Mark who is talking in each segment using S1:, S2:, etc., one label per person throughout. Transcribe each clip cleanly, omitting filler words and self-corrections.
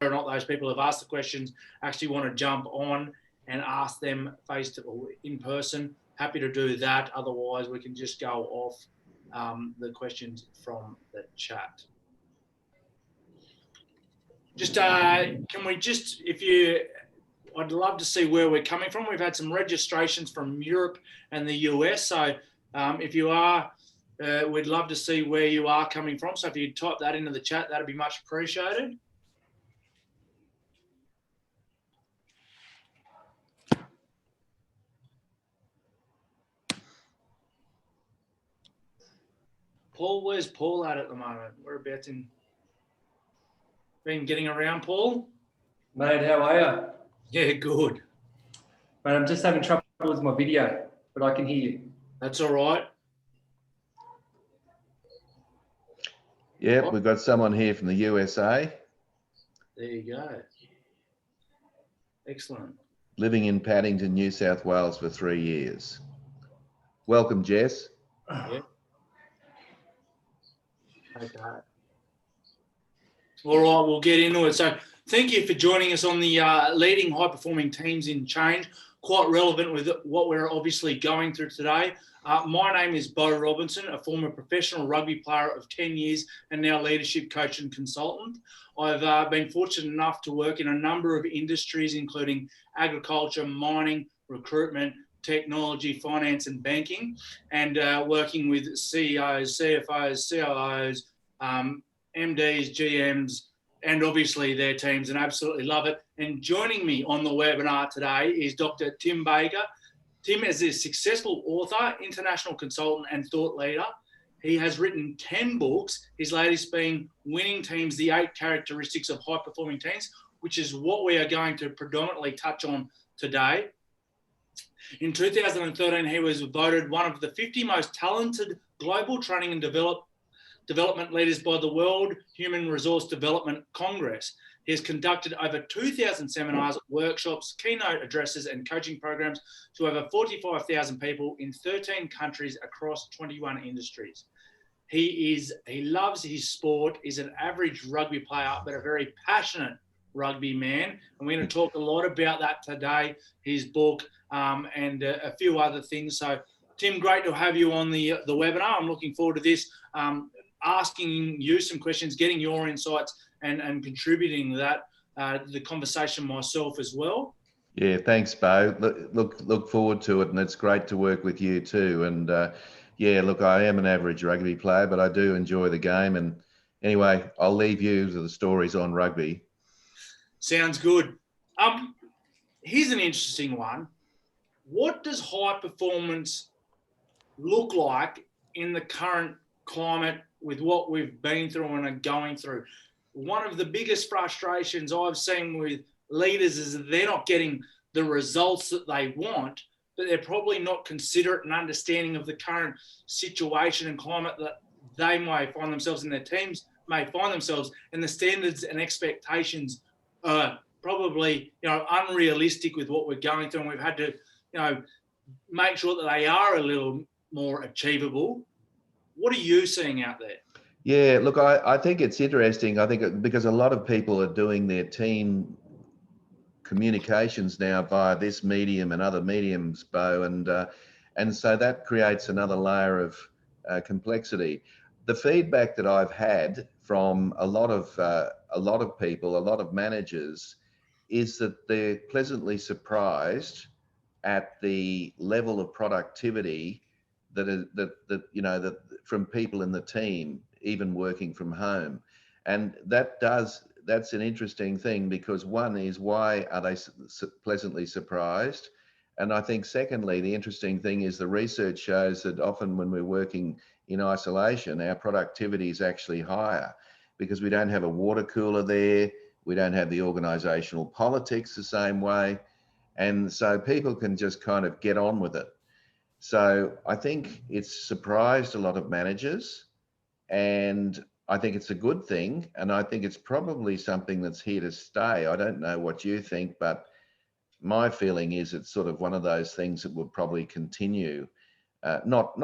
S1: or not those people who have asked the questions actually want to jump on and ask them face to or in person, happy to do that. Otherwise, we can just go off the questions from the chat. Just can we just, I'd love to see where we're coming from. We've had some registrations from Europe and the US. So if you are, we'd love to see where you are coming from. So if you type that into the chat, that'd be much appreciated. Paul, where's Paul at the moment? Whereabouts in? Been getting around, Paul?
S2: Mate, how are you?
S1: Yeah, good.
S2: Mate, I'm just having trouble with my video, but I can hear you.
S1: That's all right.
S3: Yeah, we've got someone here from the USA.
S1: There you go. Excellent.
S3: Living in Paddington, New South Wales for 3 years. Welcome, Jess.
S1: Yeah. Okay. All right, we'll get into it. So thank you for joining us on the leading high-performing teams in change, quite relevant with what we're obviously going through today. My name is Bo Robinson, a former professional rugby player of 10 years and now leadership coach and consultant. I've been fortunate enough to work in a number of industries, including agriculture, mining, recruitment, technology, finance and banking, and working with CEOs, CFOs, COOs, MDs, GMs, and obviously their teams, and absolutely love it. And joining me on the webinar today is Dr. Tim Baker. Tim is a successful author, international consultant, and thought leader. He has written 10 books, his latest being Winning Teams, the 8 Characteristics of High-Performing Teams, which is what we are going to predominantly touch on today. In 2013, he was voted one of the 50 most talented global training and development leaders by the World Human Resource Development Congress. He has conducted over 2,000 seminars, workshops, keynote addresses, and coaching programs to over 45,000 people in 13 countries across 21 industries. He loves his sport, is an average rugby player, but a very passionate rugby man. And we're going to talk a lot about that today, his book, and a few other things. So, Tim, great to have you on the webinar. I'm looking forward to this, asking you some questions, getting your insights, and contributing that the conversation myself as well.
S3: Yeah, thanks, Bo. Look forward to it, and it's great to work with you too. And yeah, look, I am an average rugby player, but I do enjoy the game. And anyway, I'll leave you to the stories on rugby.
S1: Sounds good. Here's an interesting one. What does high performance look like in the current climate with what we've been through and are going through? One of the biggest frustrations I've seen with leaders is that they're not getting the results that they want, but they're probably not considerate and understanding of the current situation and climate that they may find themselves and their teams may find themselves, and the standards and expectations are probably, unrealistic with what we're going through, and we've had to, make sure that they are a little more achievable. What are you seeing out there?
S3: Yeah, look, I think it's interesting. I think because a lot of people are doing their team communications now via this medium and other mediums, Bo, and so that creates another layer of complexity. The feedback that I've had from a lot of people, a lot of managers, is that they're pleasantly surprised at the level of productivity that from people in the team, even working from home. And that's an interesting thing, because one is, why are they pleasantly surprised? And I think secondly, the interesting thing is the research shows that often when we're working in isolation, our productivity is actually higher, because we don't have a water cooler there, we don't have the organizational politics the same way, and so people can just kind of get on with it. So I think it's surprised a lot of managers, and I think it's a good thing, and I think it's probably something that's here to stay. I don't know what you think, but my feeling is it's sort of one of those things that will probably continue, not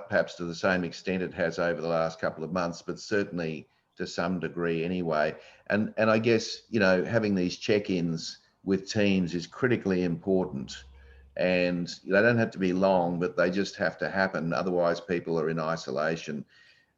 S3: perhaps to the same extent it has over the last couple of months, but certainly to some degree anyway. And I guess, you know, having these check-ins with teams is critically important. And they don't have to be long, but they just have to happen. Otherwise, people are in isolation.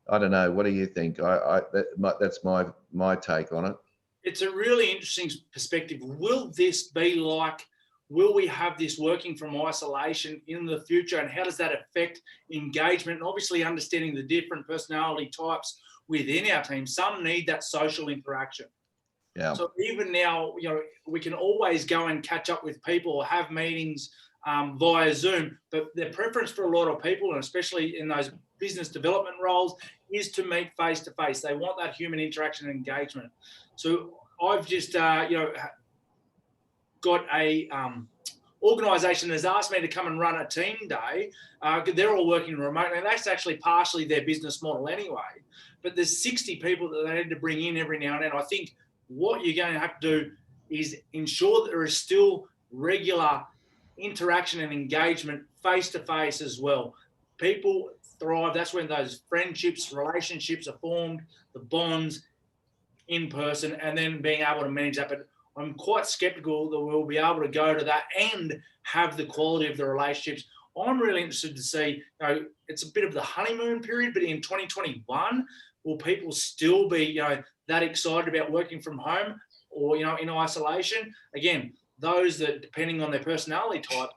S3: I don't know. What do you think? That's my take on it.
S1: It's a really interesting perspective. Will this be like, will we have this working from isolation in the future? And how does that affect engagement? And obviously understanding the different personality types within our team. Some need that social interaction.
S3: Yeah.
S1: So even now, you know, we can always go and catch up with people or have meetings via Zoom, but the preference for a lot of people, and especially in those business development roles, is to meet face to face. They want that human interaction and engagement. So I've just, got a organisation that's asked me to come and run a team day. They're all working remotely, and that's actually partially their business model anyway. But there's 60 people that they need to bring in every now and then. I think what you're going to have to do is ensure that there is still regular interaction and engagement face to face as well. People thrive. That's when those friendships, relationships are formed, the bonds in person, and then being able to manage that. But I'm quite skeptical that we'll be able to go to that and have the quality of the relationships. I'm really interested to see, you know, it's a bit of the honeymoon period, but in 2021, will people still be, you know, that excited about working from home or, you know, in isolation? Again, those that, depending on their personality type,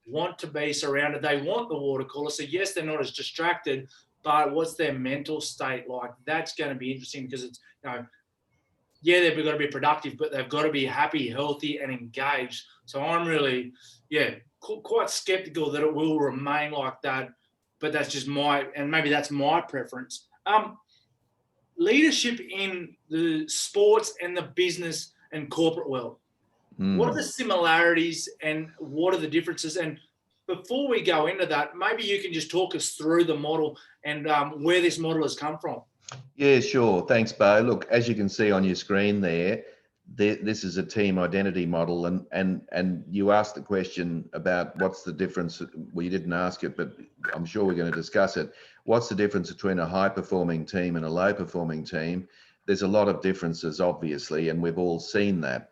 S1: want to be surrounded. They want the water cooler. So yes, they're not as distracted, but what's their mental state like? That's going to be interesting because it's, you know, yeah, they've got to be productive, but they've got to be happy, healthy, and engaged. So I'm really, quite skeptical that it will remain like that. But that's just and maybe that's my preference. Leadership in the sports and the business and corporate world. What are the similarities and what are the differences? And before we go into that, maybe you can just talk us through the model and where this model has come from.
S3: Yeah, sure. Thanks, Bo. Look, as you can see on your screen there, this is a team identity model, and you asked the question about what's the difference. Well, you didn't ask it, but I'm sure we're going to discuss it. What's the difference between a high-performing team and a low-performing team? There's a lot of differences, obviously, and we've all seen that.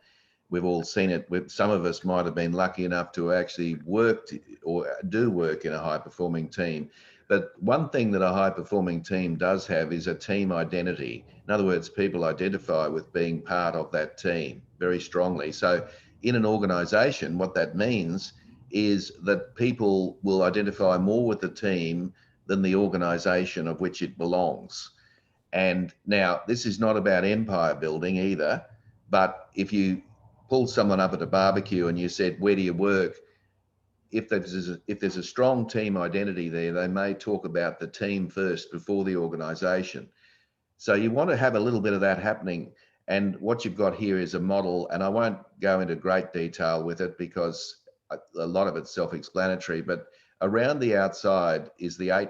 S3: We've all seen it. Some of us might have been lucky enough to actually work or do work in a high-performing team. But one thing that a high-performing team does have is a team identity. In other words, people identify with being part of that team very strongly. So in an organization, what that means is that people will identify more with the team than the organization of which it belongs. And now, this is not about empire building either, but if you pull someone up at a barbecue and you said, where do you work? If there's a strong team identity there, they may talk about the team first before the organization. So you want to have a little bit of that happening. And what you've got here is a model, and I won't go into great detail with it because a lot of it's self-explanatory, but around the outside is the 8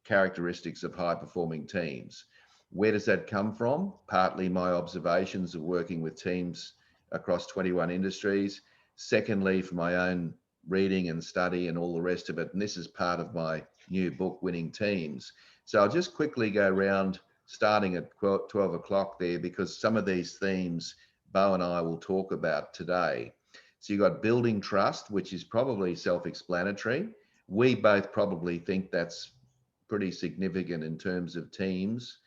S3: characteristics of high-performing teams. Where does that come from? Partly my observations of working with teams across 21 industries. Secondly, from my own reading and study and all the rest of it. And this is part of my new book, Winning Teams. So I'll just quickly go around starting at 12 o'clock there, because some of these themes Bo and I will talk about today. So you've got building trust, which is probably self-explanatory. We both probably think that's pretty significant in terms of teams.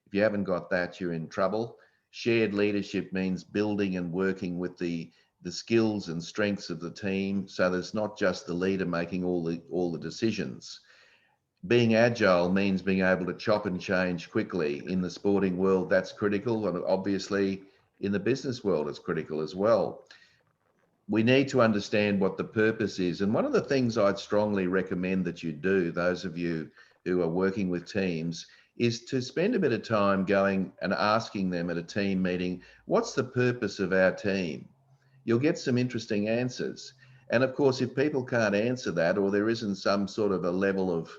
S3: If you haven't got that, you're in trouble. Shared leadership means building and working with the skills and strengths of the team, so there's not just the leader making all the decisions. Being agile means being able to chop and change quickly. In the sporting world, that's critical, and obviously in the business world, it's critical as well. We need to understand what the purpose is, and one of the things I'd strongly recommend that you do, those of you who are working with teams, is to spend a bit of time going and asking them at a team meeting, what's the purpose of our team? You'll get some interesting answers. And of course, if people can't answer that, or there isn't some sort of a level of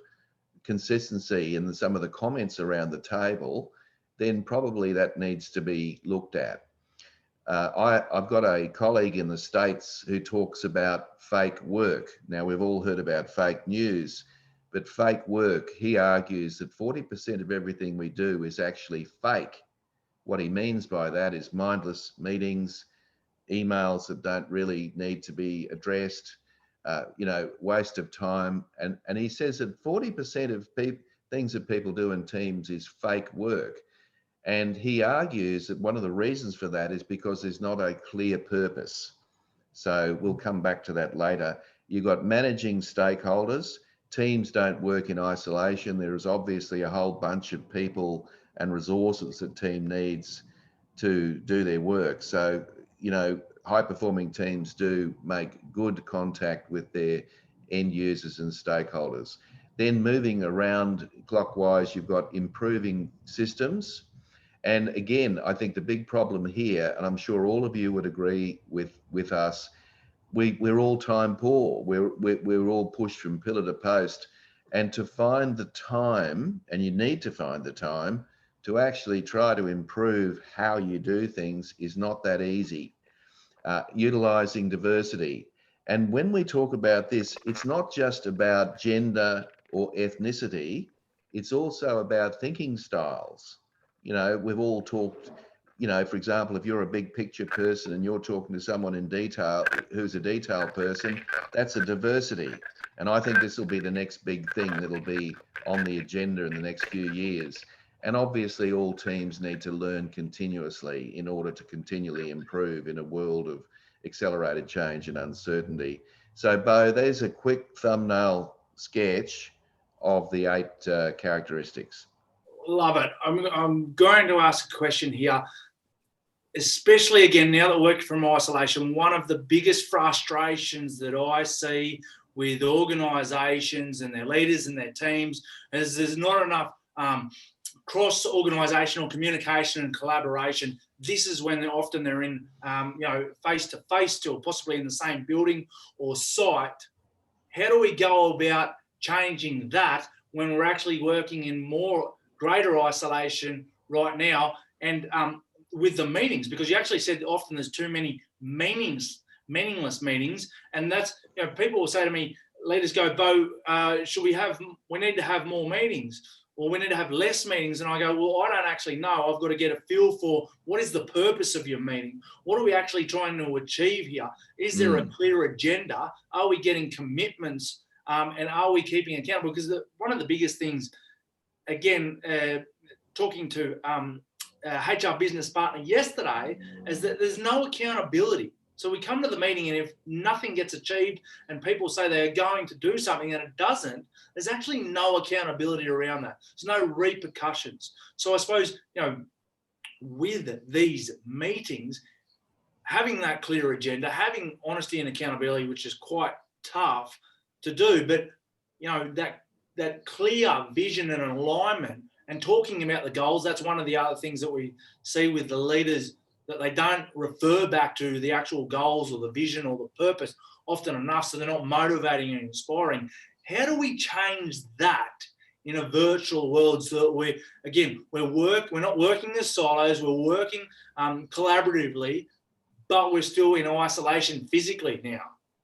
S3: consistency in some of the comments around the table, then probably that needs to be looked at. I've got a colleague in the States who talks about fake work. Now, we've all heard about fake news, but fake work, he argues that 40% of everything we do is actually fake. What he means by that is mindless meetings, emails that don't really need to be addressed, waste of time. And he says that 40% of things that people do in teams is fake work. And he argues that one of the reasons for that is because there's not a clear purpose. So we'll come back to that later. You've got managing stakeholders. Teams don't work in isolation. There is obviously a whole bunch of people and resources that team needs to do their work. So, high performing teams do make good contact with their end users and stakeholders. Then moving around clockwise, you've got improving systems. And again, I think the big problem here, and I'm sure all of you would agree with us, we're all time poor. We're all pushed from pillar to post, and to find the time, and you need to find the time to actually try to improve how you do things is not that easy. Utilizing diversity. And when we talk about this, it's not just about gender or ethnicity, it's also about thinking styles. We've all talked, for example, if you're a big picture person and you're talking to someone in detail who's a detail person, that's a diversity. And I think this will be the next big thing that'll be on the agenda in the next few years. And obviously all teams need to learn continuously in order to continually improve in a world of accelerated change and uncertainty. So Bo, there's a quick thumbnail sketch of the 8 characteristics.
S1: Love it. I'm going to ask a question here, especially again, now that we're working from isolation, one of the biggest frustrations that I see with organizations and their leaders and their teams is there's not enough cross-organizational communication and collaboration. This is when often they're in, face-to-face or possibly in the same building or site. How do we go about changing that when we're actually working in greater isolation right now? And with the meetings, because you actually said often there's too many meaningless meetings, and that's, people will say to me, leaders go, Bo, we need to have more meetings, or we need to have less meetings. And I go, well, I don't actually know. I've got to get a feel for what is the purpose of your meeting? What are we actually trying to achieve here? Is there a clear agenda? Are we getting commitments? And are we keeping accountable? Because one of the biggest things, again, talking to HR business partner yesterday, is that there's no accountability. So we come to the meeting, and if nothing gets achieved and people say they're going to do something and it doesn't, there's actually no accountability around that. There's no repercussions. So I suppose, with these meetings, having that clear agenda, having honesty and accountability, which is quite tough to do, but that clear vision and alignment and talking about the goals, that's one of the other things that we see with the leaders, that they don't refer back to the actual goals or the vision or the purpose often enough, so they're not motivating and inspiring. How do we change that in a virtual world so that we're not working as silos, we're working collaboratively, but we're still in isolation physically now?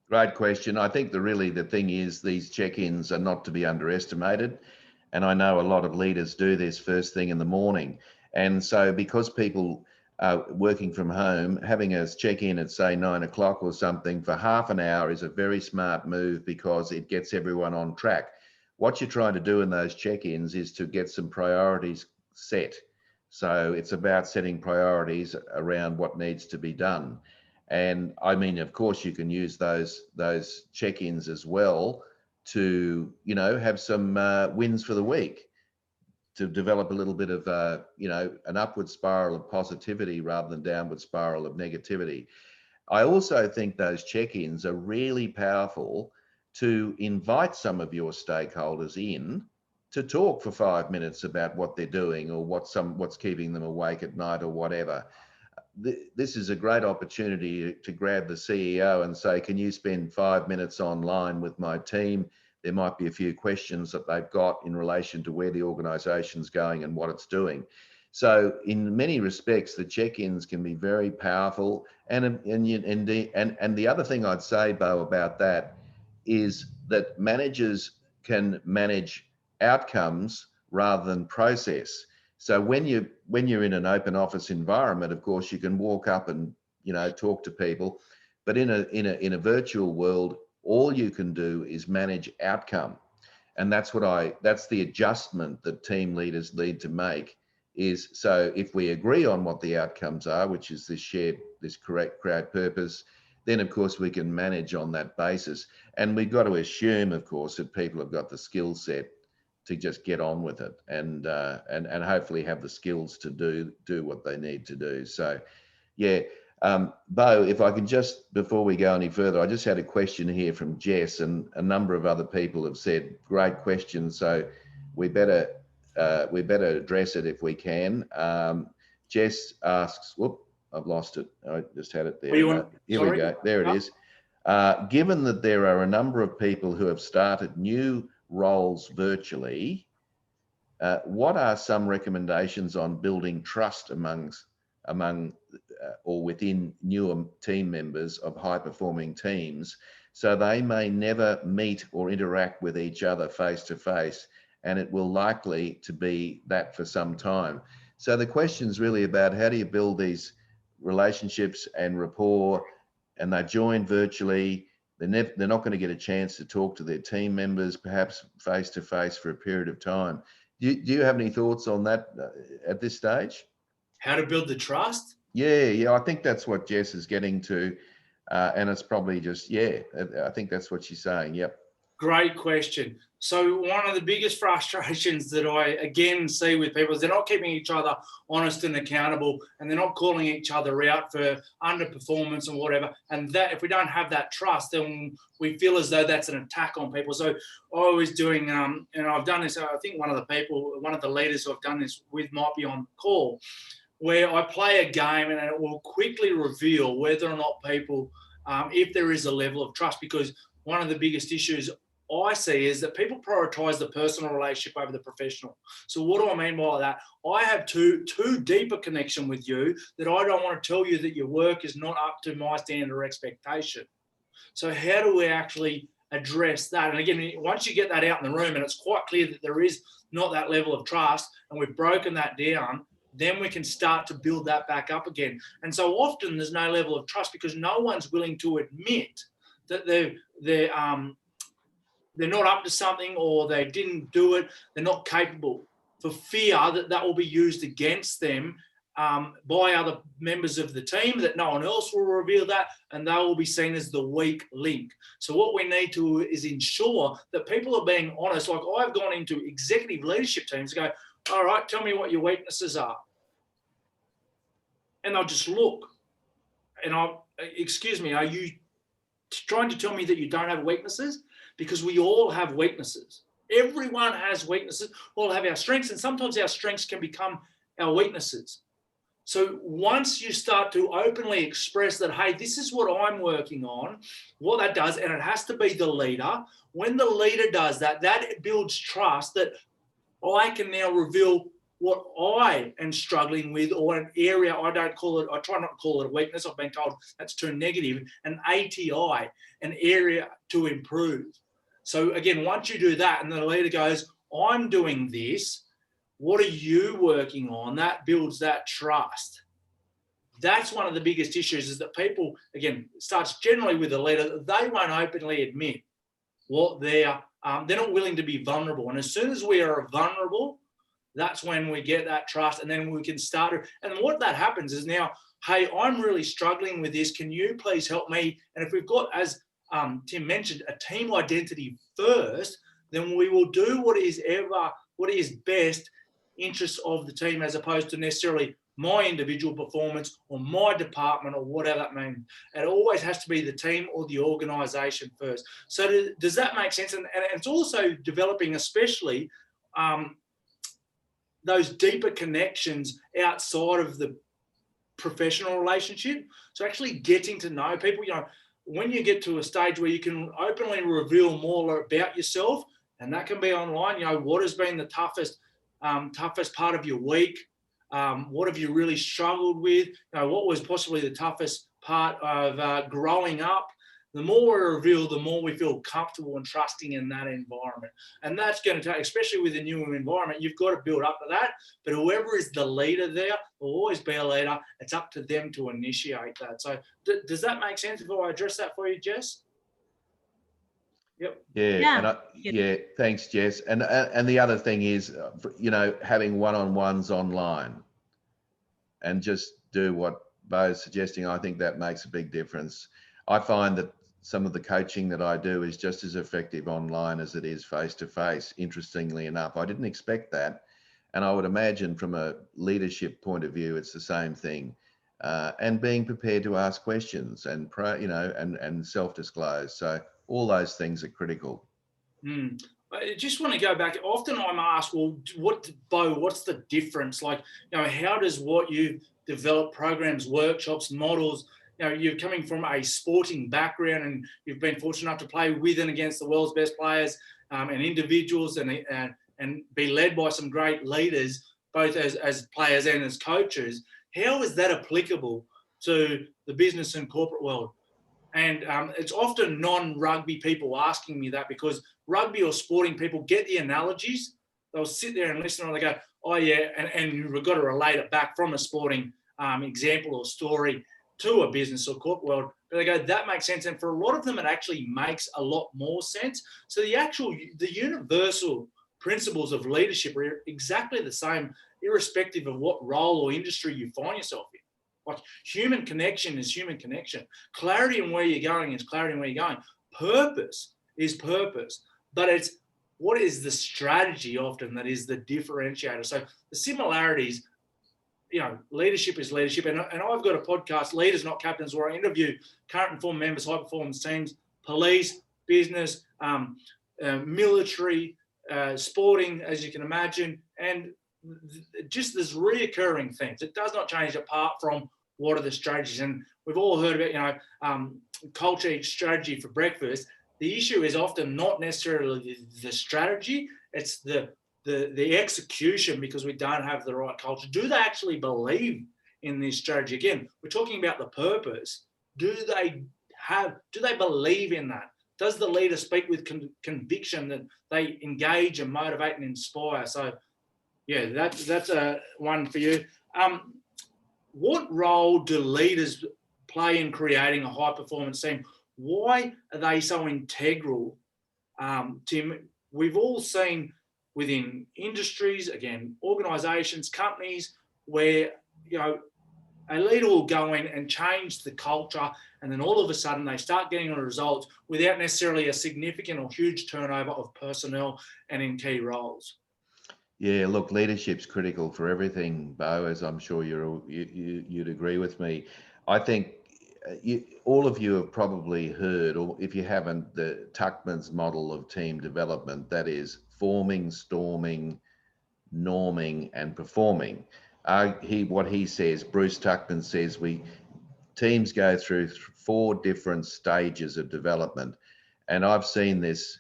S3: Great question. I think the thing is these check-ins are not to be underestimated. And I know a lot of leaders do this first thing in the morning. And so because people working from home, having a check-in at say 9 o'clock or something for half an hour is a very smart move, because it gets everyone on track. What you're trying to do in those check-ins is to get some priorities set. So it's about setting priorities around what needs to be done. And I mean, of course, you can use those check-ins as well to, have some wins for the week, to develop a little bit of, an upward spiral of positivity rather than downward spiral of negativity. I also think those check-ins are really powerful to invite some of your stakeholders in to talk for 5 minutes about what they're doing or what's keeping them awake at night or whatever. This is a great opportunity to grab the CEO and say, can you spend 5 minutes online with my team? There might be a few questions that they've got in relation to where the organization's going and what it's doing. So in many respects, the check-ins can be very powerful. And the other thing I'd say, Bo, about that is that managers can manage outcomes rather than process. So when when you're in an open office environment, of course, you can walk up and, talk to people, but in a virtual world, all you can do is manage outcome. And that's the adjustment that team leaders need to make is, so if we agree on what the outcomes are, which is this correct create purpose, then of course we can manage on that basis. And we've got to assume, of course, that people have got the skill set to just get on with it and hopefully have the skills to do what they need to do. So, yeah. Bo, if I could just, before we go any further, I just had a question here from Jess, and a number of other people have said great questions, so we better address it if we can. Jess asks, whoop, I've lost it. I just had it there. Here we go. There it is. Given that there are a number of people who have started new roles virtually, what are some recommendations on building trust among or within newer team members of high-performing teams, so they may never meet or interact with each other face-to-face, and it will likely to be that for some time? So the question's really about how do you build these relationships and rapport, and they join virtually. They're not going to get a chance to talk to their team members, perhaps face-to-face for a period of time. Do you have any thoughts on that at this stage?
S1: How to build the trust?
S3: Yeah, I think that's what Jess is getting to, and it's probably just, I think that's what she's saying. Yep.
S1: Great question. So one of the biggest frustrations that I again see with people is they're not keeping each other honest and accountable, and they're not calling each other out for underperformance and whatever. And that, if we don't have that trust, then we feel as though that's an attack on people. So I was doing, and I've done this, I think one of the leaders who I've done this with might be on call, where I play a game and it will quickly reveal whether or not people, if there is a level of trust, because one of the biggest issues I see is that people prioritize the personal relationship over the professional. So what do I mean by that? I have too deep a connection with you that I don't want to tell you that your work is not up to my standard or expectation. So how do we actually address that? And again, once you get that out in the room and it's quite clear that there is not that level of trust and we've broken that down, then we can start to build that back up again. And so often there's no level of trust because no one's willing to admit that they're not up to something, or they didn't do it, they're not capable, for fear that will be used against them by other members of the team, that no one else will reveal that, and they will be seen as the weak link. So what we need to is ensure that people are being honest. Like, I've gone into executive leadership teams and go, all right, tell me what your weaknesses are. And they'll just look. And excuse me, are you trying to tell me that you don't have weaknesses? Because we all have weaknesses. Everyone has weaknesses. We all have our strengths, and sometimes our strengths can become our weaknesses. So once you start to openly express that, hey, this is what I'm working on, what that does, and it has to be the leader. When the leader does that, that builds trust that I can now reveal what I am struggling with, or an area I try not to call it a weakness. I've been told that's too negative. An ATI, an area to improve. So again, once you do that and the leader goes, I'm doing this, what are you working on? That builds that trust. That's one of the biggest issues, is that people, again, it starts generally with the leader. They won't openly admit what they're not willing to be vulnerable. And as soon as we are vulnerable, that's when we get that trust, and then we can start. And what that happens is now, hey, I'm really struggling with this. Can you please help me? And if we've got, as Tim mentioned, a team identity first, then we will do what is best interests of the team, as opposed to necessarily my individual performance or my department or whatever that means. It always has to be the team or the organisation first. So does that make sense? And it's also developing, especially those deeper connections outside of the professional relationship. So actually getting to know people, when you get to a stage where you can openly reveal more about yourself, and that can be online, what has been the toughest part of your week? What have you really struggled with? What was possibly the toughest part of growing up? The more we're revealed, the more we feel comfortable and trusting in that environment. And that's going to take, especially with a new environment, you've got to build up to that. But whoever is the leader there will always be a leader. It's up to them to initiate that. So does that make sense if I address that for you, Jess? Yep.
S3: Yeah, thanks, Jess. And the other thing is, having one-on-ones online, and just do what Bo's suggesting. I think that makes a big difference. I find that some of the coaching that I do is just as effective online as it is face-to-face, interestingly enough. I didn't expect that. And I would imagine from a leadership point of view, it's the same thing. And being prepared to ask questions and self-disclose. So all those things are critical.
S1: I just want to go back. Often I'm asked, well, Bo, what's the difference? Like, how does what you develop, programs, workshops, models, you're coming from a sporting background and you've been fortunate enough to play with and against the world's best players and individuals and be led by some great leaders, both as players and as coaches. How is that applicable to the business and corporate world? And it's often non-rugby people asking me that, because rugby or sporting people get the analogies. They'll sit there and listen, and they go, oh, yeah, and you've got to relate it back from a sporting example or story to a business or corporate world. But they go, that makes sense. And for a lot of them, it actually makes a lot more sense. So the universal principles of leadership are exactly the same, irrespective of what role or industry you find yourself in. Like, human connection is human connection. Clarity in where you're going is clarity in where you're going. Purpose is purpose. But it's what is the strategy often that is the differentiator. So the similarities, leadership is leadership. And I've got a podcast, Leaders Not Captains, where I interview current and former members, high performance teams, police, business, military, sporting, as you can imagine. And just there's reoccurring things. It does not change apart from what are the strategies. And we've all heard about, culture eats strategy for breakfast. The issue is often not necessarily the strategy, it's the execution, because we don't have the right culture. Do they actually believe in this strategy? Again, we're talking about the purpose. Do they believe in that? Does the leader speak with conviction that they engage and motivate and inspire? So, yeah, that's a one for you. What role do leaders play in creating a high-performance team? Why are they so integral? Tim, we've all seen within industries, again, organisations, companies, where a leader will go in and change the culture, and then all of a sudden they start getting the results without necessarily a significant or huge turnover of personnel and in key roles.
S3: Yeah, look, leadership's critical for everything, Bo, as I'm sure you'd agree with me. I think all of you have probably heard, or if you haven't, the Tuckman's model of team development, that is forming, storming, norming, and performing. What he says, Bruce Tuckman says, teams go through 4 different stages of development, and I've seen this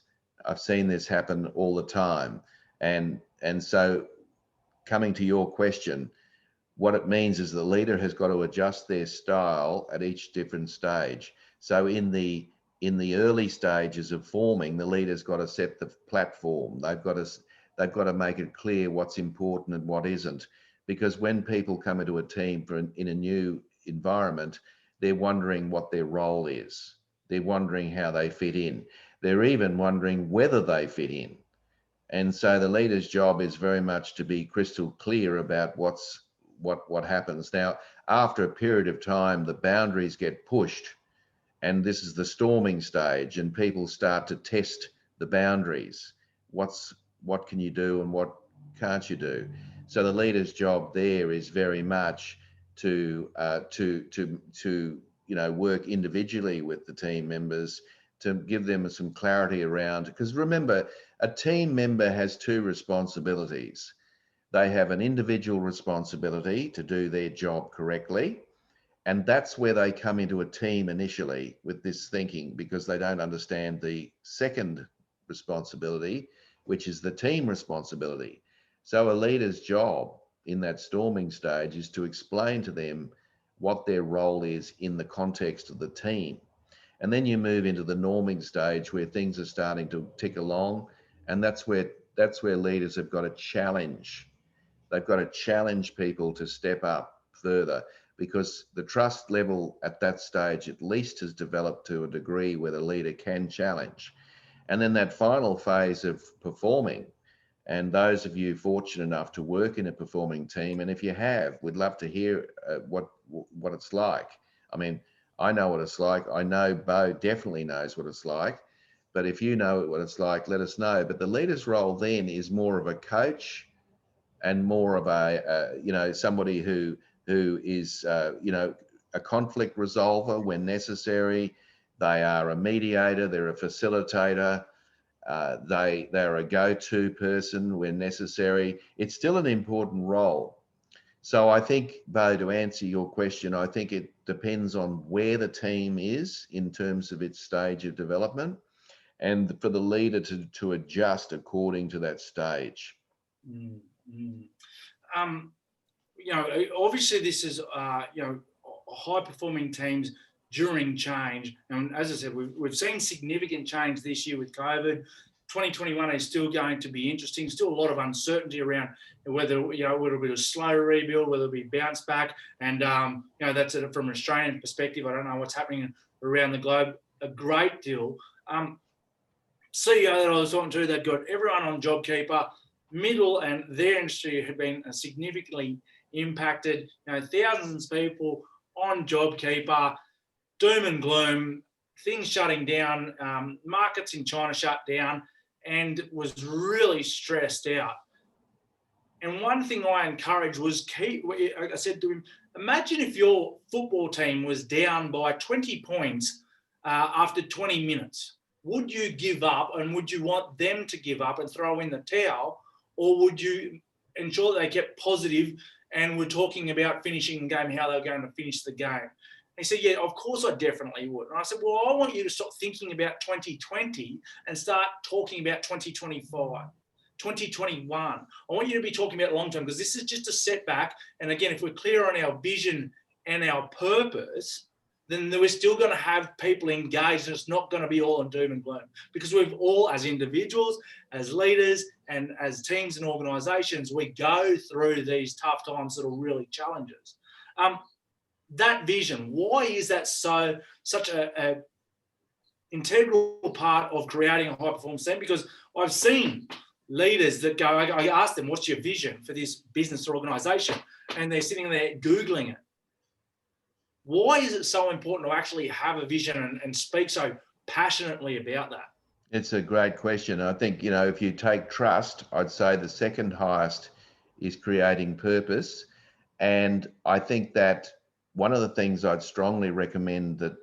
S3: happen all the time. And so, coming to your question, what it means is the leader has got to adjust their style at each different stage. So in the early stages of forming, the leader's got to set the platform. They've got to make it clear what's important and what isn't. Because when people come into a team in a new environment, they're wondering what their role is. They're wondering how they fit in. They're even wondering whether they fit in. And so the leader's job is very much to be crystal clear about what happens. Now, after a period of time, the boundaries get pushed, and this is the storming stage, and people start to test the boundaries. What can you do and what can't you do? So the leader's job there is very much to work individually with the team members to give them some clarity around, because remember, a team member has 2 responsibilities. They have an individual responsibility to do their job correctly, and that's where they come into a team initially with this thinking, because they don't understand the second responsibility, which is the team responsibility. So a leader's job in that storming stage is to explain to them what their role is in the context of the team. And then you move into the norming stage where things are starting to tick along. And that's where leaders have got to challenge. They've got to challenge people to step up further, because the trust level at that stage at least has developed to a degree where the leader can challenge. And then that final phase of performing, and those of you fortunate enough to work in a performing team, and if you have, we'd love to hear what it's like. I mean, I know what it's like. I know Bo definitely knows what it's like. But if you know what it's like, let us know. But the leader's role then is more of a coach and more of a, somebody who is, a conflict resolver when necessary. They are a mediator. They're a facilitator. They're a go-to person when necessary. It's still an important role. So I think, Bo, to answer your question, I think it depends on where the team is in terms of its stage of development, and for the leader to adjust according to that stage.
S1: Obviously this is, high performing teams during change. And as I said, we've seen significant change this year with COVID. 2021 is still going to be interesting. Still a lot of uncertainty around whether, whether it'll be a slow rebuild, whether it'll be bounce back. And, that's from an Australian perspective. I don't know what's happening around the globe a great deal. CEO that I was talking to, they've got everyone on JobKeeper, middle and their industry have been significantly impacted. Thousands of people on JobKeeper, doom and gloom, things shutting down, markets in China shut down, and was really stressed out. And one thing I encouraged was I said to him, imagine if your football team was down by 20 points after 20 minutes. Would you give up, and would you want them to give up and throw in the towel, or would you ensure that they kept positive and were talking about finishing the game, how they were going to finish the game? And he said, yeah, of course I definitely would. And I said, well, I want you to stop thinking about 2020 and start talking about 2025, 2021. I want you to be talking about long term, because this is just a setback. And again, if we're clear on our vision and our purpose, then we're still going to have people engaged, and it's not going to be all on doom and gloom, because we've all, as individuals, as leaders, and as teams and organisations, we go through these tough times that are really challenges. That vision, why is that such a integral part of creating a high performance team? Because I've seen leaders that go, I ask them, what's your vision for this business or organisation? And they're sitting there Googling it. Why is it so important to actually have a vision and speak so passionately about that?
S3: It's a great question. I think, if you take trust, I'd say the second highest is creating purpose. And I think that one of the things I'd strongly recommend that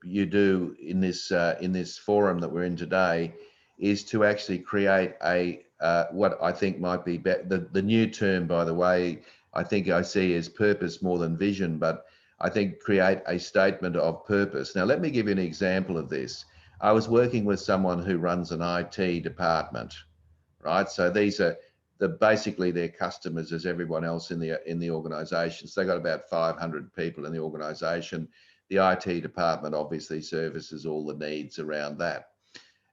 S3: you do in this forum that we're in today is to actually create what I think might be the new term, by the way, I think I see as purpose more than vision, but I think create a statement of purpose. Now, let me give you an example of this. I was working with someone who runs an IT department, right? So these are basically their customers as everyone else in the organisation. So they got about 500 people in the organisation. The IT department obviously services all the needs around that.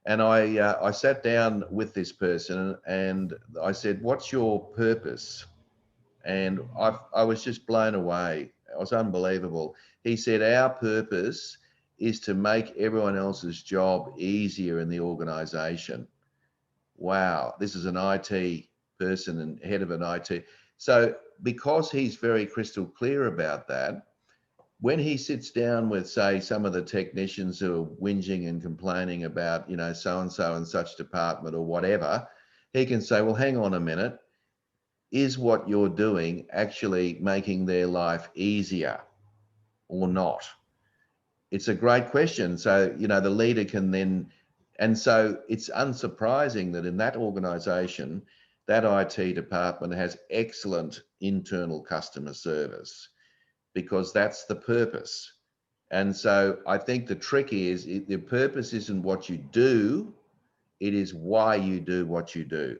S3: And I sat down with this person and I said, "What's your purpose?" And I was just blown away. It was unbelievable. He said, "Our purpose is to make everyone else's job easier in the organisation." Wow, this is an IT person and head of an IT. So because he's very crystal clear about that, when he sits down with, say, some of the technicians who are whinging and complaining about, so-and-so and such department or whatever, he can say, well, hang on a minute. Is what you're doing actually making their life easier or not? It's a great question. So, the leader can then, and so it's unsurprising that in that organization, that IT department has excellent internal customer service, because that's the purpose. And so I think the trick is the purpose isn't what you do, it is why you do what you do.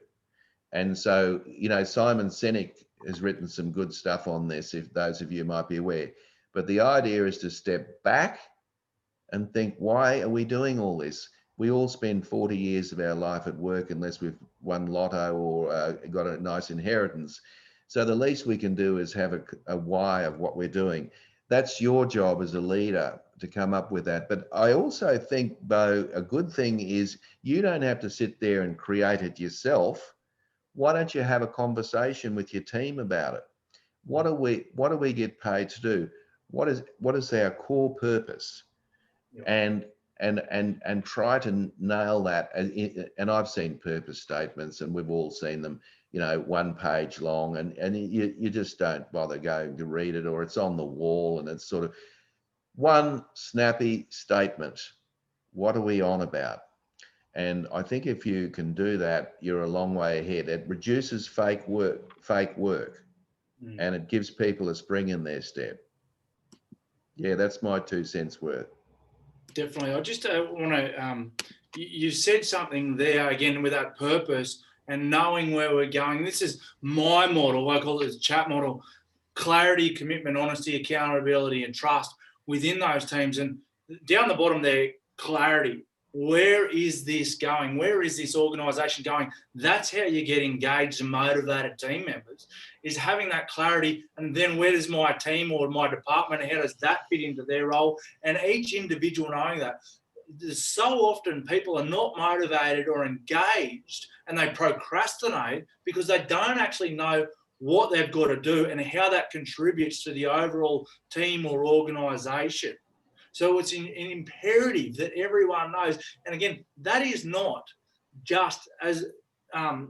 S3: And so, Simon Sinek has written some good stuff on this, if those of you might be aware. But the idea is to step back and think, why are we doing all this? We all spend 40 years of our life at work unless we've won lotto or got a nice inheritance. So the least we can do is have a why of what we're doing. That's your job as a leader to come up with that. But I also think, Bo, a good thing is you don't have to sit there and create it yourself. Why don't you have a conversation with your team about it? What do we get paid to do? What is our core purpose?
S1: Yep.
S3: And try to nail that. And I've seen purpose statements, and we've all seen them, 1 page long, and you just don't bother going to read it, or it's on the wall and it's sort of one snappy statement. What are we on about? And I think if you can do that, you're a long way ahead. It reduces fake work, and it gives people a spring in their step. Yeah, that's my 2 cents worth.
S1: Definitely. I just want to, you said something there again with that purpose and knowing where we're going. This is my model. I call it the chat model: clarity, commitment, honesty, accountability, and trust within those teams. And down the bottom there, clarity. Where is this going? Where is this organisation going? That's how you get engaged and motivated team members, is having that clarity. And then where does my team or my department, how does that fit into their role? And each individual knowing that. So often people are not motivated or engaged, and they procrastinate because they don't actually know what they've got to do and how that contributes to the overall team or organisation. So it's an imperative that everyone knows. And again, that is not just, as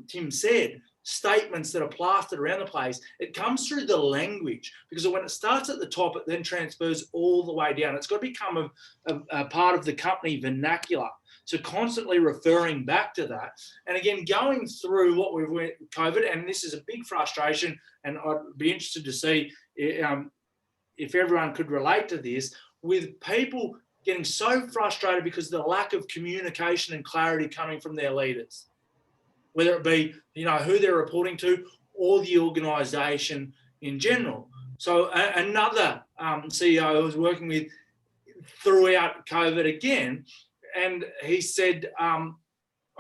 S1: Tim said, statements that are plastered around the place. It comes through the language, because when it starts at the top, it then transfers all the way down. It's got to become a part of the company vernacular. So constantly referring back to that. And again, going through what we've went COVID, and this is a big frustration, and I'd be interested to see if everyone could relate to this, with people getting so frustrated because of the lack of communication and clarity coming from their leaders, whether it be, who they're reporting to or the organisation in general. So another CEO I was working with throughout COVID again, and he said, I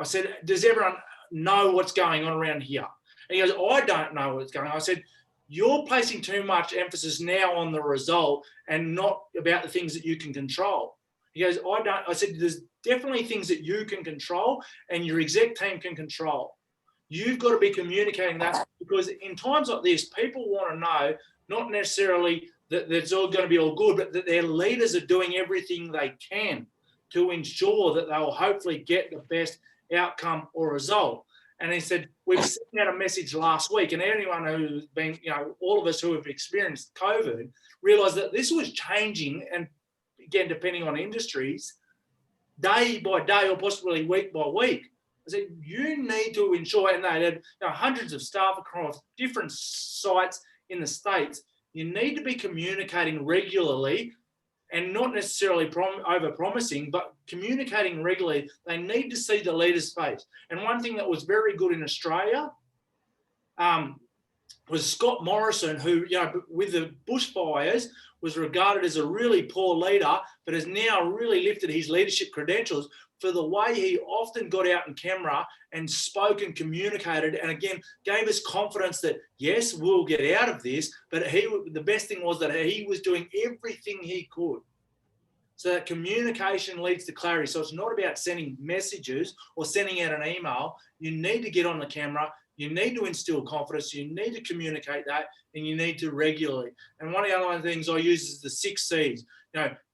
S1: said, does everyone know what's going on around here? And he goes, I don't know what's going on. I said, you're placing too much emphasis now on the result and not about the things that you can control. He goes, I don't. I said, there's definitely things that you can control and your exec team can control. You've got to be communicating that, because in times like this, people want to know, not necessarily that it's all going to be all good, but that their leaders are doing everything they can to ensure that they'll hopefully get the best outcome or result. And he said, we've sent out a message last week, and anyone who's been, all of us who have experienced COVID realised that this was changing, and again, depending on industries, day by day or possibly week by week. I said, you need to ensure, and they had hundreds of staff across different sites in the States, you need to be communicating regularly, and not necessarily over-promising, but communicating regularly. They need to see the leader's face. And one thing that was very good in Australia was Scott Morrison, who, with the bushfires, was regarded as a really poor leader, but has now really lifted his leadership credentials for the way he often got out on camera and spoke and communicated, and again, gave us confidence that, yes, we'll get out of this, but the best thing was that he was doing everything he could. So that communication leads to clarity. So it's not about sending messages or sending out an email. You need to get on the camera. You need to instill confidence. You need to communicate that, and you need to regularly. And one of the other things I use is the 6 C's.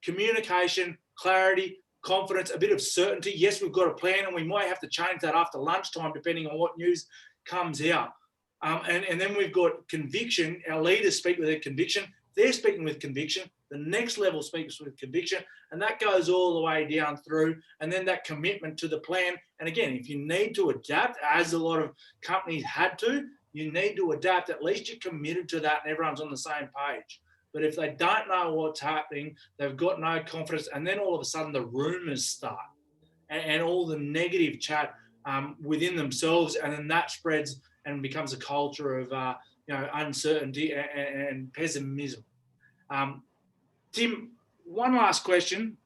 S1: Communication, clarity, confidence, a bit of certainty. Yes, we've got a plan, and we might have to change that after lunchtime, depending on what news comes out. And then we've got conviction. Our leaders speak with their conviction. They're speaking with conviction. The next level speaks with conviction, and that goes all the way down through. And then that commitment to the plan. And again, if you need to adapt, as a lot of companies had to, you need to adapt. At least you're committed to that, and everyone's on the same page. But if they don't know what's happening, they've got no confidence, and then all of a sudden the rumours start, and all the negative chat within themselves, and then that spreads and becomes a culture of uncertainty and pessimism. Tim, one last question.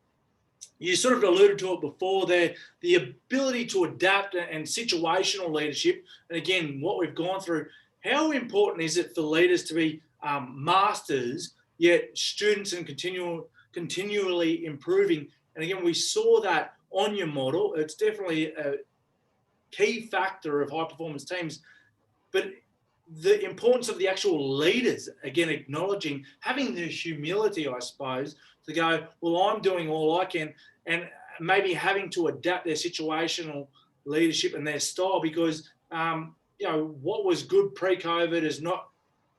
S1: you sort of alluded to it before there, the ability to adapt and situational leadership. And again, what we've gone through, how important is it for leaders to be masters, yet students and continually improving? And again, we saw that on your model. It's definitely a key factor of high performance teams, but the importance of the actual leaders, again, acknowledging, having the humility, I suppose, to go, well, I'm doing all I can, and maybe having to adapt their situational leadership and their style, because what was good pre-COVID is not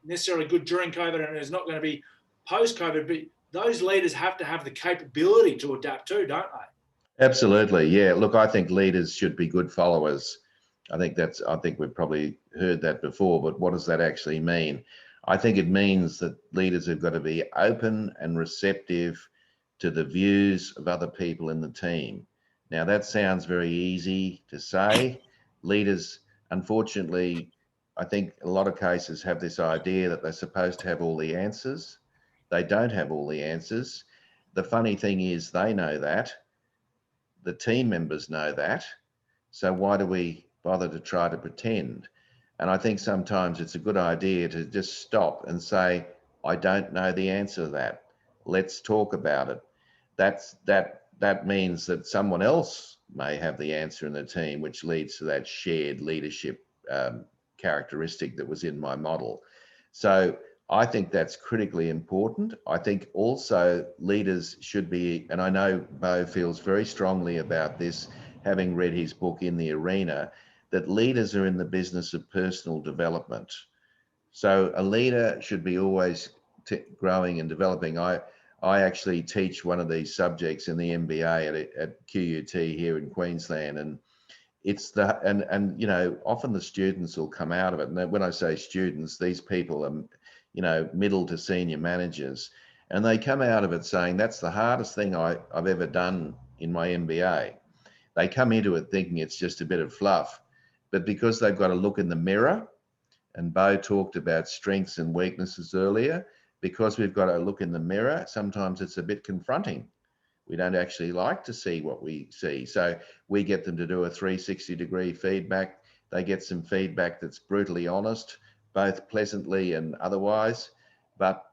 S1: necessarily good during COVID, and is not going to be post-COVID. But those leaders have to have the capability to adapt too, don't they?
S3: Absolutely, yeah. Look, I think leaders should be good followers. I think we've probably heard that before, but what does that actually mean? I think it means that leaders have got to be open and receptive to the views of other people in the team. Now, that sounds very easy to say. Leaders, unfortunately, I think a lot of cases have this idea that they're supposed to have all the answers. They don't have all the answers. The funny thing is, they know that. The team members know that. So why do we bother to try to pretend? And I think sometimes it's a good idea to just stop and say, I don't know the answer to that. Let's talk about it. That means that someone else may have the answer in the team, which leads to that shared leadership characteristic that was in my model. So I think that's critically important. I think also leaders should be, and I know Bo feels very strongly about this, having read his book In the Arena, that leaders are in the business of personal development. So a leader should be always growing and developing. I actually teach one of these subjects in the MBA at QUT here in Queensland, and it's often the students will come out of it. And when I say students, these people are, middle to senior managers, and they come out of it saying that's the hardest thing I've ever done in my MBA. They come into it thinking it's just a bit of fluff, but because they've got to look in the mirror, and Bo talked about strengths and weaknesses earlier, because we've got to look in the mirror, sometimes it's a bit confronting. We don't actually like to see what we see. So we get them to do a 360-degree feedback. They get some feedback that's brutally honest, both pleasantly and otherwise. But,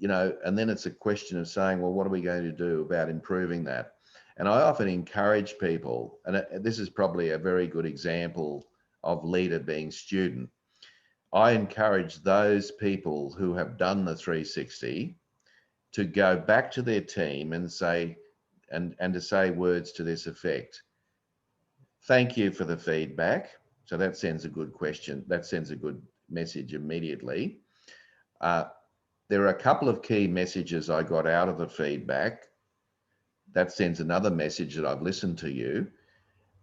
S3: and then it's a question of saying, well, what are we going to do about improving that? And I often encourage people, and this is probably a very good example of leader being student. I encourage those people who have done the 360 to go back to their team and say, and to say words to this effect. Thank you for the feedback. So that sends a good question. That sends a good message immediately. There are a couple of key messages I got out of the feedback. That sends another message that I've listened to you.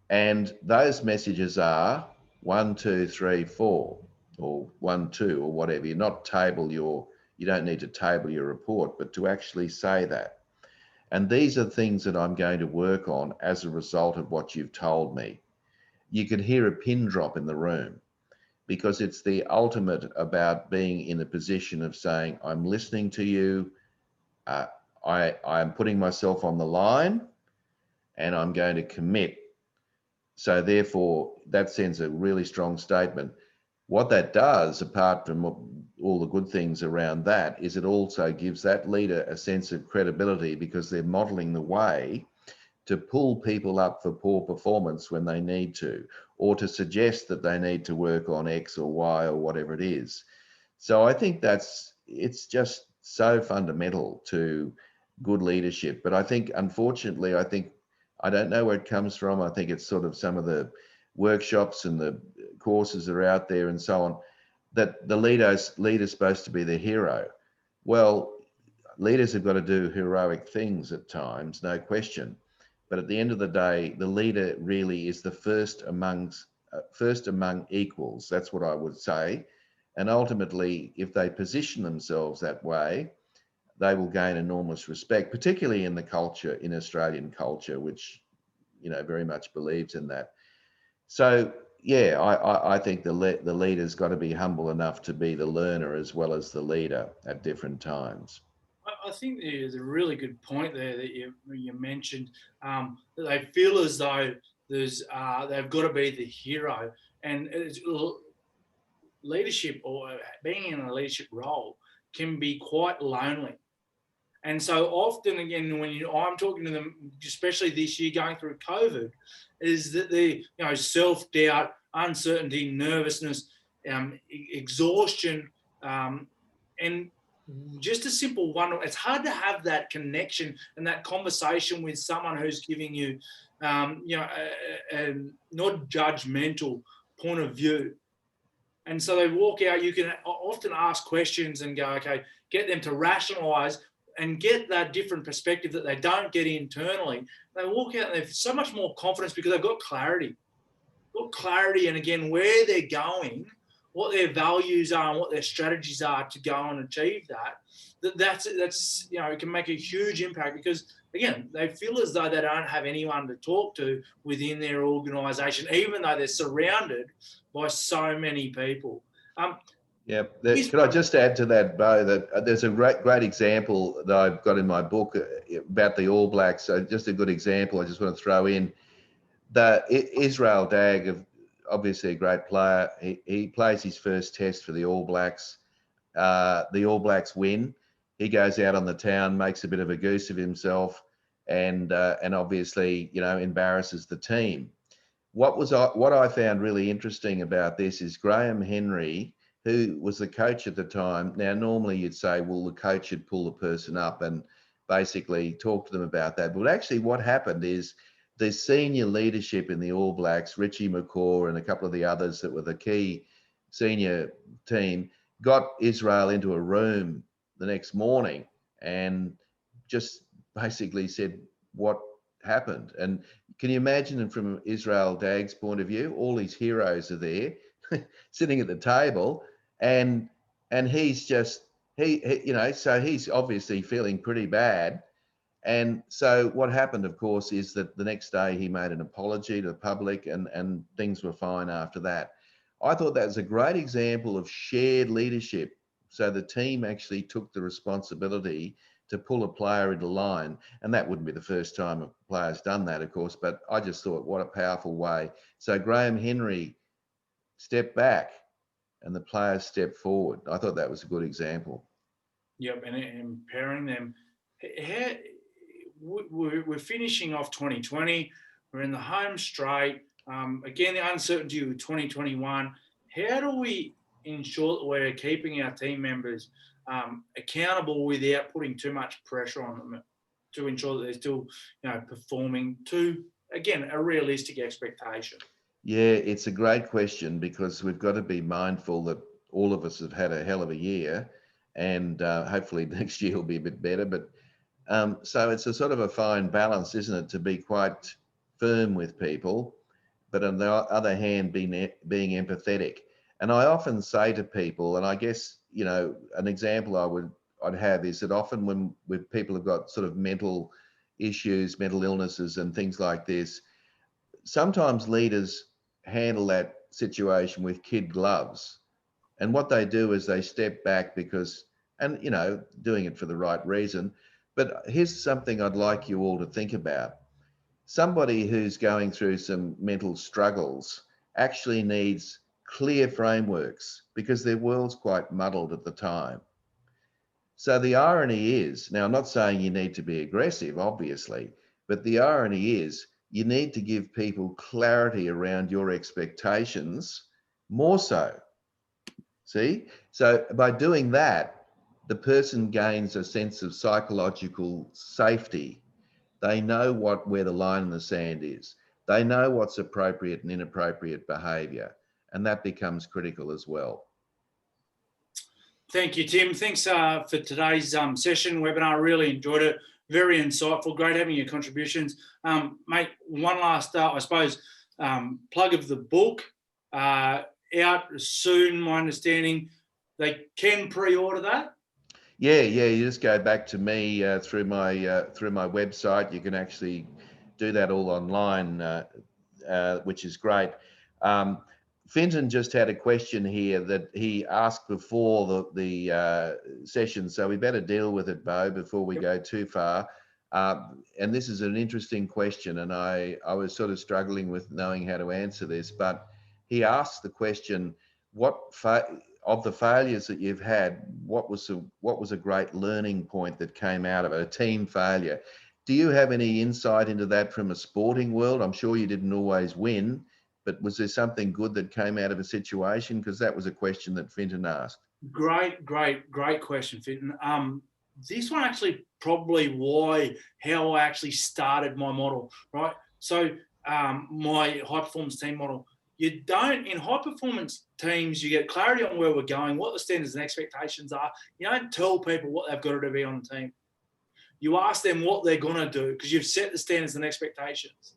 S3: And those messages are 1, 2, 3, 4, or 1, 2, or whatever. You don't need to table your report, but to actually say that. And these are things that I'm going to work on as a result of what you've told me. You could hear a pin drop in the room, because it's the ultimate about being in a position of saying, I'm listening to you, I'm putting myself on the line, and I'm going to commit. So therefore, that sends a really strong statement. What that does, apart from all the good things around that, is it also gives that leader a sense of credibility, because they're modeling the way to pull people up for poor performance when they need to, or to suggest that they need to work on X or Y or whatever it is. So I think it's just so fundamental to good leadership. But I think, unfortunately, I don't know where it comes from. I think it's sort of some of the workshops and the courses that are out there and so on, that the leader's supposed to be the hero. Well, leaders have got to do heroic things at times, no question. But at the end of the day, the leader really is the first among equals. That's what I would say. And ultimately, if they position themselves that way, they will gain enormous respect, particularly in the culture, in Australian culture, which, very much believes in that. So, yeah, I think the leader's got to be humble enough to be the learner as well as the leader at different times.
S1: I I think there's a really good point there that you mentioned, that they feel as though they've got to be the hero, and leadership or being in a leadership role can be quite lonely. And so often, again, when I'm talking to them, especially this year going through COVID, is that the self-doubt, uncertainty, nervousness, exhaustion, and just a simple one. It's hard to have that connection and that conversation with someone who's giving you, a not judgmental point of view. And so they walk out. You can often ask questions and go, okay, get them to rationalize and get that different perspective that they don't get internally. They walk out and they've so much more confidence because they've got clarity. And again, where they're going, what their values are and what their strategies are to go and achieve that's it can make a huge impact, because again, they feel as though they don't have anyone to talk to within their organization, even though they're surrounded by so many people.
S3: Yeah, could I just add to that, Bo, that there's a great example that I've got in my book about the All Blacks. So just a good example I just want to throw in. Israel Dag, obviously a great player, he plays his first test for the All Blacks. The All Blacks win. He goes out on the town, makes a bit of a goose of himself, and obviously, embarrasses the team. What I found really interesting about this is Graham Henry, who was the coach at the time. Now, normally you'd say, well, the coach should pull the person up and basically talk to them about that. But actually what happened is the senior leadership in the All Blacks, Richie McCaw and a couple of the others that were the key senior team, got Israel into a room the next morning and just basically said what happened. And can you imagine, from Israel Dag's point of view, all his heroes are there sitting at the table, and he's just so he's obviously feeling pretty bad. And so what happened, of course, is that the next day he made an apology to the public, and things were fine after that. I thought that was a great example of shared leadership. So the team actually took the responsibility to pull a player into line. And that wouldn't be the first time a player's done that, of course, but I just thought, what a powerful way. So Graham Henry stepped back and the players stepped forward. I thought that was a good example.
S1: Yep, and empowering them. We're finishing off 2020. We're in the home straight. Again, the uncertainty of 2021. How do we ensure that we're keeping our team members accountable without putting too much pressure on them, to ensure that they're still, performing to, again, a realistic expectation?
S3: Yeah, it's a great question, because we've got to be mindful that all of us have had a hell of a year, and hopefully next year will be a bit better. But so it's a sort of a fine balance, isn't it, to be quite firm with people, but on the other hand, being empathetic. And I often say to people, and I guess, an example I'd have is that often when people have got sort of mental issues, mental illnesses and things like this, sometimes leaders handle that situation with kid gloves. And what they do is they step back doing it for the right reason. But here's something I'd like you all to think about. Somebody who's going through some mental struggles actually needs clear frameworks, because their world's quite muddled at the time. So the irony is, now I'm not saying you need to be aggressive, obviously, but the irony is you need to give people clarity around your expectations more so. See? So by doing that, the person gains a sense of psychological safety. They know where the line in the sand is. They know what's appropriate and inappropriate behaviour, and that becomes critical as well.
S1: Thank you, Tim. Thanks for today's session, webinar. I really enjoyed it. Very insightful. Great having your contributions. Mate, one last, I suppose, plug of the book. Out soon, my understanding. They can pre-order that?
S3: Yeah. You just go back to me through my website. You can actually do that all online, which is great. Finton just had a question here that he asked before the session, so we better deal with it, Bo, before we go too far. And this is an interesting question, and I was sort of struggling with knowing how to answer this, but he asked the question, of the failures that you've had, what was a great learning point that came out of it, a team failure? Do you have any insight into that from a sporting world? I'm sure you didn't always win, but was there something good that came out of a situation? Because that was a question that Finton asked.
S1: Great question, Finton. This one actually probably how I actually started my model, right? So my high performance team model. You don't, in high performance teams, you get clarity on where we're going, what the standards and expectations are. You don't tell people what they've got to be on the team. You ask them what they're going to do because you've set the standards and expectations.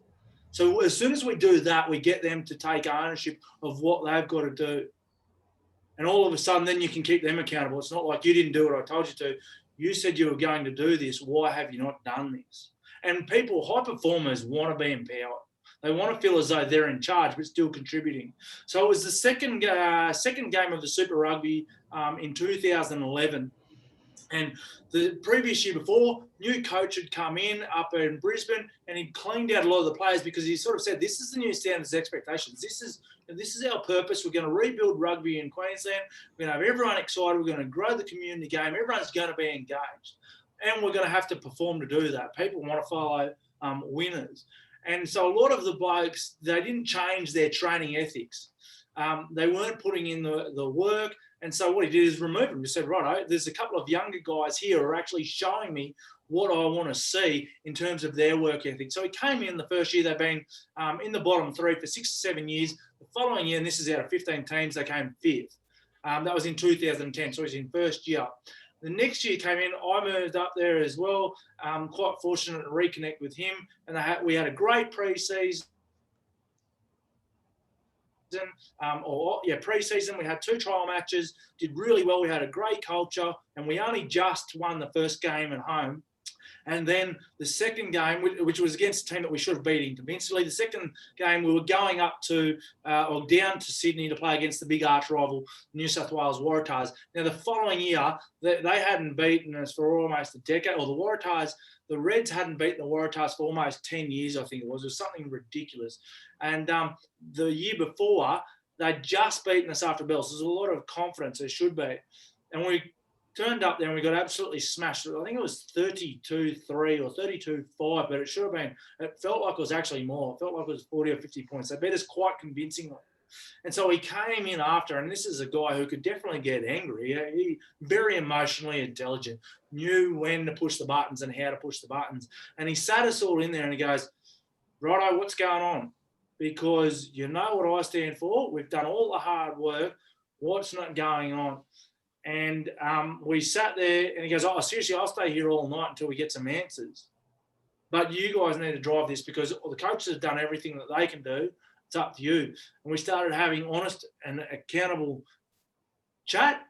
S1: So as soon as we do that, we get them to take ownership of what they've got to do. And all of a sudden, then you can keep them accountable. It's not like you didn't do what I told you to. You said you were going to do this. Why have you not done this? And people, high performers, want to be empowered. They want to feel as though they're in charge, but still contributing. So it was the second game of the Super Rugby in 2011. And the previous year before, new coach had come in up in Brisbane, and he cleaned out a lot of the players because he sort of said, "This is the new standards, expectations. This is our purpose. We're going to rebuild rugby in Queensland. We're going to have everyone excited. We're going to grow the community game. Everyone's going to be engaged, and we're going to have to perform to do that. People want to follow winners." And so a lot of the blokes, they didn't change their training ethics. They weren't putting in the work. And so what he did is remove him. He said, right, there's a couple of younger guys here who are actually showing me what I want to see in terms of their work ethic. So he came in the first year, they've been in the bottom three for 6 or 7 years. The following year, and this is out of 15 teams, they came fifth. That was in 2010, so he's in first year. The next year he came in, I moved up there as well. Quite fortunate to reconnect with him. And we had a great pre-season. Pre-season, we had 2 trial matches, did really well. We had a great culture, and we only just won the first game at home. And then the second game, which was against a team that we should have beaten convincingly, the second game we were going up to or down to Sydney to play against the big arch rival New South Wales Waratahs. Now the following year, they hadn't beaten us for almost a decade, or the Reds hadn't beaten the Waratahs for almost 10 years, I think it was. It was something ridiculous. And the year before, they'd just beaten us after bells. There's a lot of confidence, there should be. And we turned up there and we got absolutely smashed. I think it was 32-3 or 32-5, but it should have been, it felt like it was actually more. It felt like it was 40 or 50 points. They beat us quite convincingly. And so he came in after, and this is a guy who could definitely get angry. He very emotionally intelligent, knew when to push the buttons and how to push the buttons. And he sat us all in there and he goes, righto, what's going on? Because you know what I stand for. We've done all the hard work. What's not going on? And we sat there and he goes, oh, seriously, I'll stay here all night until we get some answers. But you guys need to drive this because the coaches have done everything that they can do. It's up to you. And we started having honest and accountable chat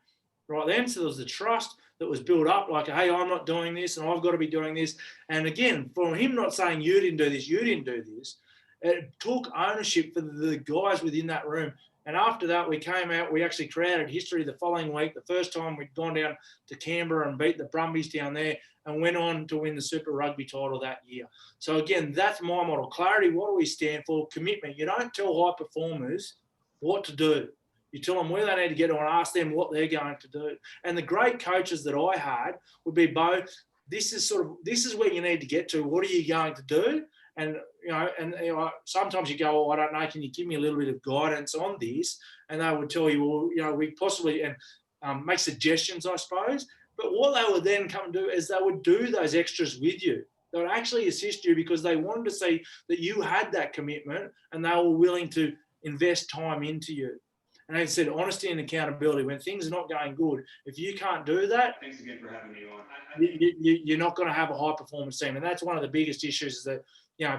S1: right then. So there was the trust that was built up, like, hey, I'm not doing this and I've got to be doing this. And again, from him not saying you didn't do this, it took ownership for the guys within that room. And after that, we came out, we actually created history the following week. The first time we'd gone down to Canberra and beat the Brumbies down there and went on to win the Super Rugby title that year. So again, that's my model. Clarity, what do we stand for? Commitment. You don't tell high performers what to do. You tell them where they need to get to and ask them what they're going to do. And the great coaches that I had would be both, this is where you need to get to. What are you going to do? And sometimes you go, oh, I don't know, can you give me a little bit of guidance on this? And they would tell you, well, we possibly, and make suggestions, I suppose. But what they would then come and do is they would do those extras with you. They would actually assist you because they wanted to see that you had that commitment and they were willing to invest time into you. And they said, honesty and accountability. When things are not going good, if you can't do that,
S2: thanks again for having me on.
S1: You're not going to have a high performance team. And that's one of the biggest issues is that,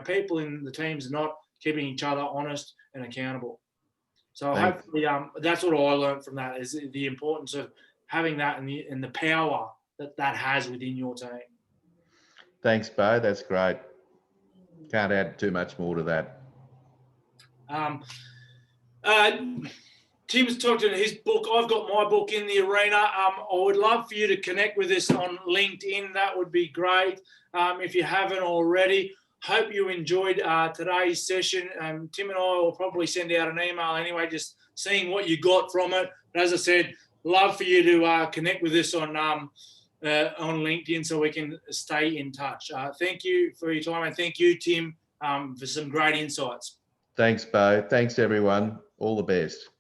S1: people in the teams are not keeping each other honest and accountable. So hopefully that's what I learned from that is the importance of having that and the power that has within your team.
S3: Thanks, Bo. That's great. Can't add too much more to that.
S1: Tim's talked in his book. I've got my book in the arena. I would love for you to connect with us on LinkedIn. That would be great. If you haven't already, hope you enjoyed today's session. Tim and I will probably send out an email anyway, just seeing what you got from it. But as I said, love for you to connect with us on LinkedIn so we can stay in touch. Thank you for your time, and thank you, Tim, for some great insights.
S3: Thanks, Bo. Thanks, everyone. All the best.